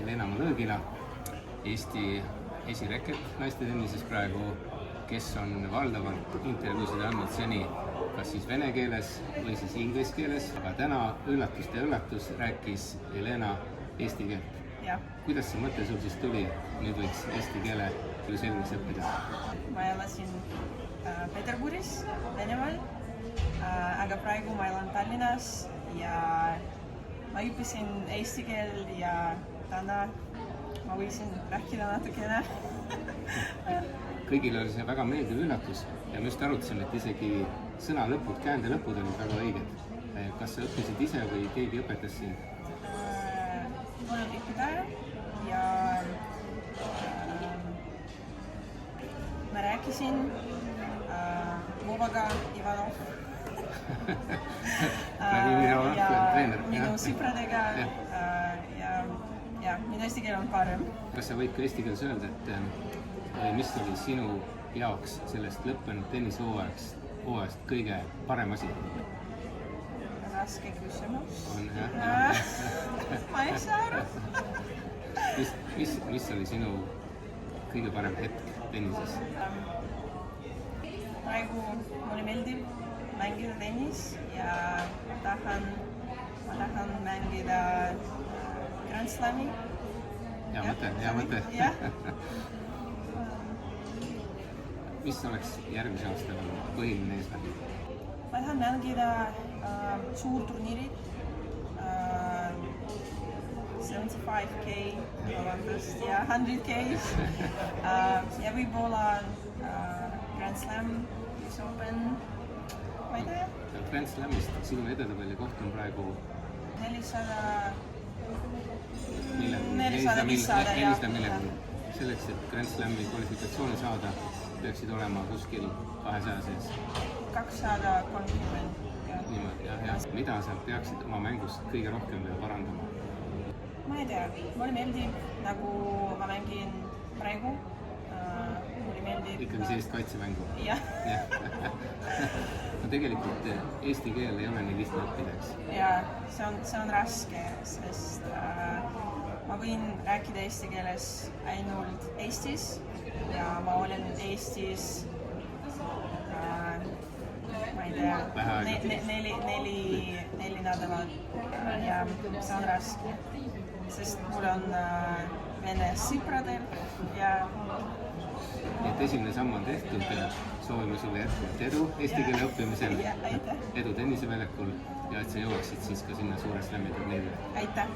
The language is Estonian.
Helena Malõgina, Eesti esireket naiste tennises praegu, kes on valdavalt intervjuusid andnud seni kas siis vene keeles või siis inglise keeles, aga täna üllatus rääkis Helena eesti keelt. Kuidas see mõte sul siis tuli, nüüd võiks eesti keele selgeks õppida? Ma elasin Peterburis, Venemaal, aga praegu ma elan Tallinnas ja ma õppisin eesti keel ja täna ma võisin rääkida natukene. Kõigil oli see väga meeldiv üllatus ja me just arutasime, et isegi sõna lõpud, käände lõpud olid väga õiged. Kas sa õppisid ise või keegi õpetas sind? Mul on õpetaja ja ma rääkisin Vovaga Ivanov ja minu sõpradega ja minu eesti keel on parem. Kas sa võid ka eesti keeles öelda, et mis oli sinu jaoks sellest lõppenud tennishooajast kõige parem asi? Raske küsimus. Ma ei saa aru. Mis oli sinu kõige parem hetk tennises? Praegu mulle meeldib mängida tennis ja ma tahan mängida Grand Slami. Hea mõte. Mis oleks järgmise aasta põhiline eesmärk? Ma tahan mängida suurturniirid, 75K ja 100K ja võib-olla Grand Slam, US Open, ma ei tea. Grand Slamist sinu edetabeli koht on praegu 400 millegagi. Selleks, et Grand Slami kvalifikatsiooni saada, peaksid olema kuskil 200 sees. 230. Mida sa peaksid oma mängust kõige rohkem veel parandama? Ma ei tea, mulle meeldib, nagu ma mängin praegu. Mulle meeldib... Ikkagi sellist kaitsemängu? Jah. No tegelikult eesti keel ei ole nii lihtne õppida, eks? Jaa, see on raske, sest ma võin rääkida eesti keeles ainult Eestis ja ma olen Eestis ma ei tea, neli nädalat ja see on raske, sest mul on vene sõpradel ja... Et esimene samm on tehtud, soovime sulle jätkuvalt edu eesti keele õppimisel, aitäh. Edu tenniseväljakul ja et sa jõuaksid siis ka sinna suure Slami turniirile. Aitäh.